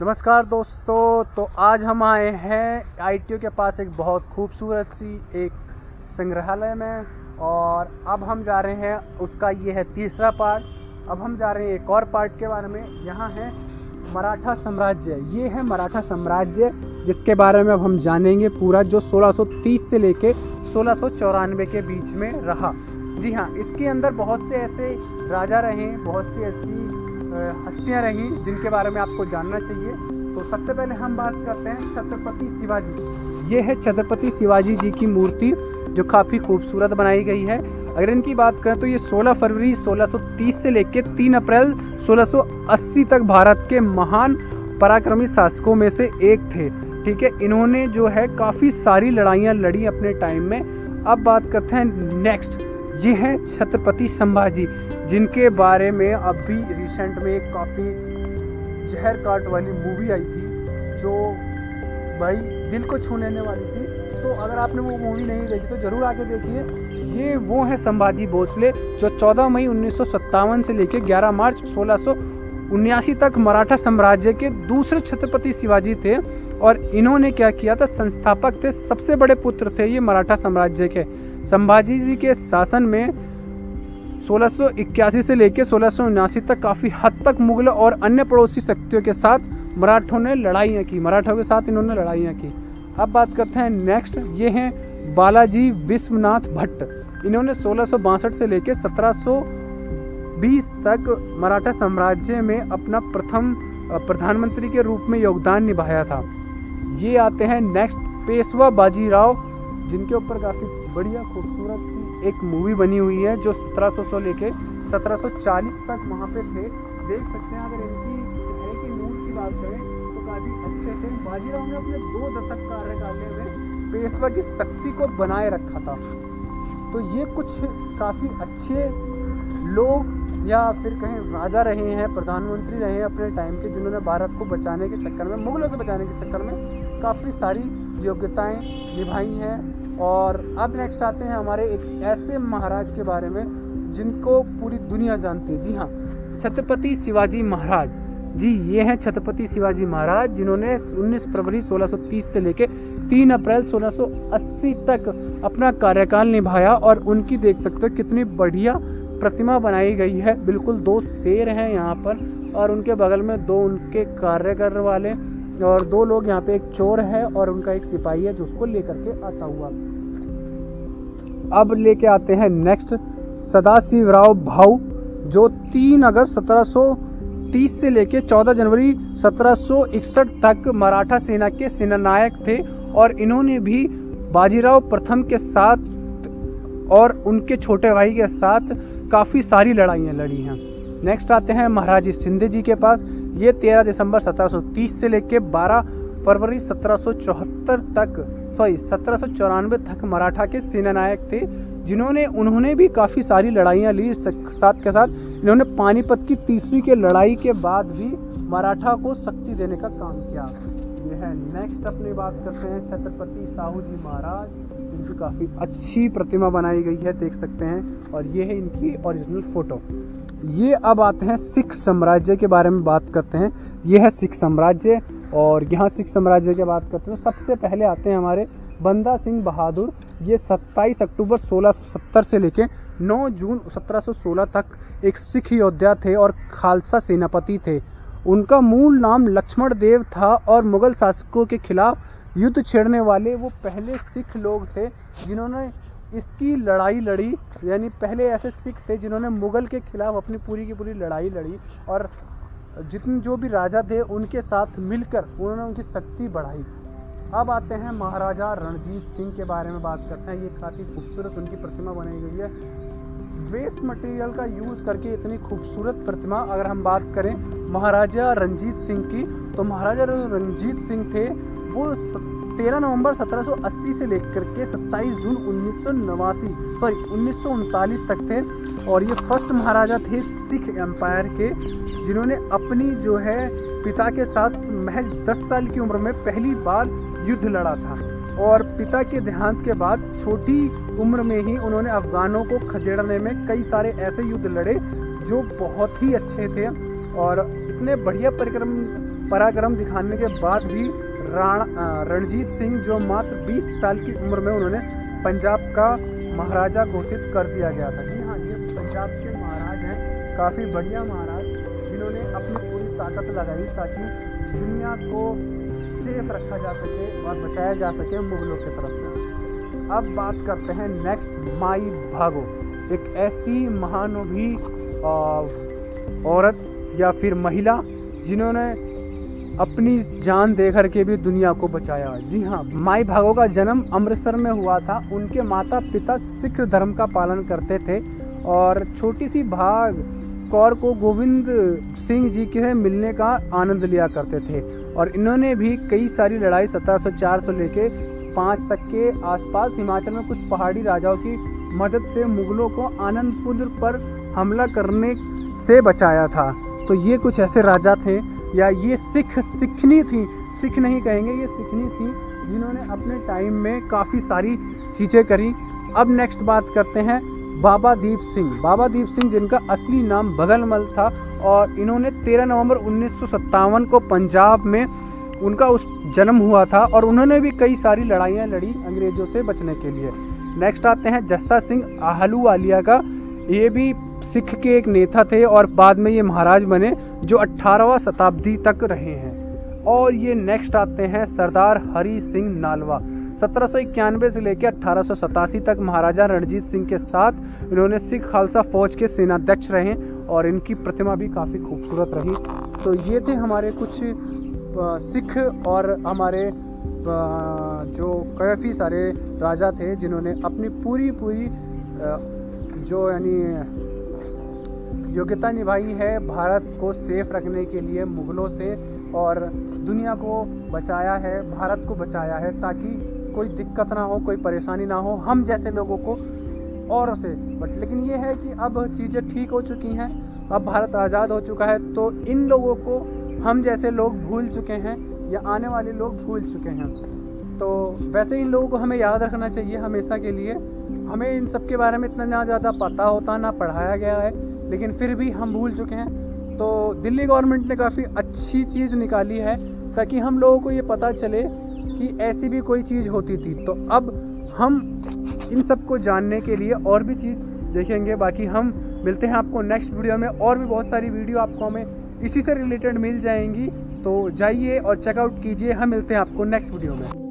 नमस्कार दोस्तों, तो आज हम आए हैं आईटीओ के पास एक बहुत खूबसूरत सी एक संग्रहालय में। और अब हम जा रहे हैं, उसका ये है तीसरा पार्ट। अब हम जा रहे हैं एक और पार्ट के बारे में। यहाँ है मराठा साम्राज्य। ये है मराठा साम्राज्य जिसके बारे में अब हम जानेंगे पूरा, जो 1630 से लेके 1694 के बीच में रहा। जी हाँ, इसके अंदर बहुत से ऐसे राजा रहे, बहुत सी ऐसी हस्तियाँ रहीं जिनके बारे में आपको जानना चाहिए। तो सबसे पहले हम बात करते हैं छत्रपति शिवाजी। ये है छत्रपति शिवाजी जी की मूर्ति जो काफ़ी खूबसूरत बनाई गई है। अगर इनकी बात करें तो ये 16 फरवरी 1630 से लेकर 3 अप्रैल 1680 तक भारत के महान पराक्रमी शासकों में से एक थे। ठीक है, इन्होंने जो है काफ़ी सारी लड़ाइयाँ लड़ी अपने टाइम में। अब बात करते हैं नेक्स्ट, ये हैं छत्रपति संभाजी, जिनके बारे में अभी रिसेंट में एक काफ़ी जहर काट वाली मूवी आई थी जो भाई दिल को छू लेने वाली थी। तो अगर आपने वो मूवी नहीं देखी तो ज़रूर आके देखिए। ये वो है संभाजी भोसले जो 14 मई 1957 से लेकर 11 मार्च 1679 तक मराठा साम्राज्य के दूसरे छत्रपति शिवाजी थे। और इन्होंने क्या किया था, संस्थापक थे, सबसे बड़े पुत्र थे ये मराठा साम्राज्य के। संभाजी जी के शासन में 1681 से लेकर 1679 तक काफ़ी हद तक मुगल और अन्य पड़ोसी शक्तियों के साथ मराठों ने लड़ाइयाँ की, मराठों के साथ इन्होंने लड़ाइयाँ की। अब बात करते हैं नेक्स्ट, ये हैं बालाजी विश्वनाथ भट्ट। इन्होंने 1662 से लेकर 1720 तक मराठा साम्राज्य में अपना प्रथम प्रधानमंत्री के रूप में योगदान निभाया था। ये आते हैं नेक्स्ट पेशवा बाजीराव, जिनके ऊपर काफ़ी बढ़िया खूबसूरत एक मूवी बनी हुई है जो 1700 से लेके 1740 तक वहाँ पे थे। देख सकते हैं, अगर इनकी चेहरे की मूड की बात करें तो काफ़ी अच्छे थे। बाजीराव ने अपने 2 दशक कार्यकाल में पेशवा की शक्ति को बनाए रखा था। तो ये कुछ काफ़ी अच्छे लोग या फिर कहें राजा रहे हैं, प्रधानमंत्री रहे हैं अपने टाइम के, जिन्होंने भारत को बचाने के चक्कर में, मुगलों से बचाने के चक्कर में काफ़ी सारी योग्यताएं निभाई हैं। और अब नेक्स्ट आते हैं हमारे एक ऐसे महाराज के बारे में जिनको पूरी दुनिया जानती है। जी हाँ, छत्रपति शिवाजी महाराज। जी, ये हैं छत्रपति शिवाजी महाराज, जिन्होंने 19 फरवरी 1630 से लेकर 3 अप्रैल 1680 तक अपना कार्यकाल निभाया। और उनकी देख सकते हो कितनी बढ़िया प्रतिमा बनाई गई है। बिल्कुल 2 शेर हैं यहाँ पर, और उनके बगल में 2 उनके कार्य करने वाले और 2 लोग यहाँ पे, एक चोर है और उनका एक सिपाही है जो उसको लेकर के आता हुआ। अब लेके आते हैं नेक्स्ट सदाशिवराव भाऊ, जो 3 अगस्त 1730 से लेके 14 जनवरी 1761 तक मराठा सेना के सेनानायक थे। और इन्होंने भी बाजीराव प्रथम के साथ और उनके छोटे भाई के साथ काफ़ी सारी लड़ाइयाँ लड़ी हैं। नेक्स्ट आते हैं महाराज शिंदे जी के पास। ये 13 दिसंबर 1730 से लेकर 12 फरवरी 1794 तक मराठा के सेनानायक थे, उन्होंने भी काफ़ी सारी लड़ाइयाँ ली। साथ के साथ इन्होंने पानीपत की तीसरी के लड़ाई के बाद भी मराठा को शक्ति देने का काम किया। ये है नेक्स्ट, अपनी बात करते हैं छत्रपति साहू जी महाराज, जिनकी काफ़ी अच्छी प्रतिमा बनाई गई है, देख सकते हैं। और ये है इनकी ओरिजिनल फ़ोटो। ये अब आते हैं सिख साम्राज्य के बारे में बात करते हैं। ये है सिख साम्राज्य, और यहाँ सिख साम्राज्य की बात करते हैं तो सबसे पहले आते हैं हमारे बंदा सिंह बहादुर। ये 27 अक्टूबर 1670 से लेकर 9 जून 1716 तक एक सिख योद्धा थे और खालसा सेनापति थे। उनका मूल नाम लक्ष्मण देव था और मुगल शासकों के खिलाफ युद्ध छेड़ने वाले वो पहले सिख लोग थे जिन्होंने इसकी लड़ाई लड़ी। यानी पहले ऐसे सिख थे जिन्होंने मुगल के खिलाफ अपनी पूरी की पूरी लड़ाई लड़ी, और जितने जो भी राजा थे उनके साथ मिलकर उन्होंने उनकी शक्ति बढ़ाई। अब आते हैं महाराजा रणजीत सिंह के बारे में बात करते हैं। ये काफ़ी खूबसूरत उनकी प्रतिमा बनाई गई है, वेस्ट मटेरियल का यूज़ करके इतनी खूबसूरत प्रतिमा। अगर हम बात करें महाराजा रणजीत सिंह की, तो महाराजा रणजीत सिंह थे वो 13 नवंबर 1780 से लेकर के 27 जून 1939 तक थे। और ये फर्स्ट महाराजा थे सिख एम्पायर के, जिन्होंने अपनी जो है पिता के साथ महज 10 साल की उम्र में पहली बार युद्ध लड़ा था। और पिता के देहांत के बाद छोटी उम्र में ही उन्होंने अफगानों को खदेड़ने में कई सारे ऐसे युद्ध लड़े जो बहुत ही अच्छे थे। और इतने बढ़िया पराक्रम पराक्रम दिखाने के बाद भी रणजीत सिंह, जो मात्र 20 साल की उम्र में उन्होंने पंजाब का महाराजा घोषित कर दिया गया था। जी हाँ, ये पंजाब के महाराज हैं, काफ़ी बढ़िया महाराज, जिन्होंने अपनी पूरी ताकत लगाई ताकि दुनिया को सेफ रखा जा सके और बचाया जा सके मुगलों की तरफ से। अब बात करते हैं नेक्स्ट, माई भागो, एक ऐसी महानुभवी औरत या फिर महिला जिन्होंने अपनी जान देकर के भी दुनिया को बचाया। जी हाँ, माई भागो का जन्म अमृतसर में हुआ था। उनके माता पिता सिख धर्म का पालन करते थे और छोटी सी भाग कौर को गोविंद सिंह जी के मिलने का आनंद लिया करते थे और इन्होंने भी कई सारी लड़ाई 1704 से लेके 5 तक के आसपास हिमाचल में कुछ पहाड़ी राजाओं की मदद से मुगलों को आनंदपुर पर हमला करने से बचाया था। तो ये कुछ ऐसे राजा थे, या ये सिखनी थी, सिख नहीं कहेंगे, ये सिखनी थी, जिन्होंने अपने टाइम में काफ़ी सारी चीज़ें करी। अब नेक्स्ट बात करते हैं बाबा दीप सिंह। बाबा दीप सिंह जिनका असली नाम भगलमल था और इन्होंने 13 नवंबर 1957 को पंजाब में उनका उस जन्म हुआ था और उन्होंने भी कई सारी लड़ाइयाँ लड़ी अंग्रेज़ों से बचने के लिए। नेक्स्ट आते हैं जस्सा सिंह आहलूवालिया का। ये भी सिख के एक नेता थे और बाद में ये महाराज बने, जो 18वां शताब्दी तक रहे हैं। और ये नेक्स्ट आते हैं सरदार हरी सिंह नालवा। 1791 से लेकर 1887 तक महाराजा रणजीत सिंह के साथ इन्होंने सिख खालसा फौज के सेनाध्यक्ष रहे और इनकी प्रतिमा भी काफ़ी खूबसूरत रही। तो ये थे हमारे कुछ सिख और हमारे जो काफ़ी सारे राजा थे जिन्होंने अपनी पूरी जो यानी योग्यता निभाई है भारत को सेफ रखने के लिए मुगलों से, और दुनिया को बचाया है, भारत को बचाया है ताकि कोई दिक्कत ना हो, कोई परेशानी ना हो हम जैसे लोगों को और से। बट लेकिन ये है कि अब चीज़ें ठीक हो चुकी हैं, अब भारत आज़ाद हो चुका है, तो इन लोगों को हम जैसे लोग भूल चुके हैं या आने वाले लोग भूल चुके हैं। तो वैसे इन लोगों को हमें याद रखना चाहिए हमेशा के लिए। हमें इन सब के बारे में इतना ना ज़्यादा पता होता, ना पढ़ाया गया है, लेकिन फिर भी हम भूल चुके हैं। तो दिल्ली गवर्नमेंट ने काफ़ी अच्छी चीज़ निकाली है ताकि हम लोगों को ये पता चले कि ऐसी भी कोई चीज़ होती थी। तो अब हम इन सब को जानने के लिए और भी चीज़ देखेंगे। बाकी हम मिलते हैं आपको नेक्स्ट वीडियो में, और भी बहुत सारी वीडियो आपको हमें इसी से रिलेटेड मिल जाएंगी। तो जाइए और चेकआउट कीजिए। हम मिलते हैं आपको नेक्स्ट वीडियो में।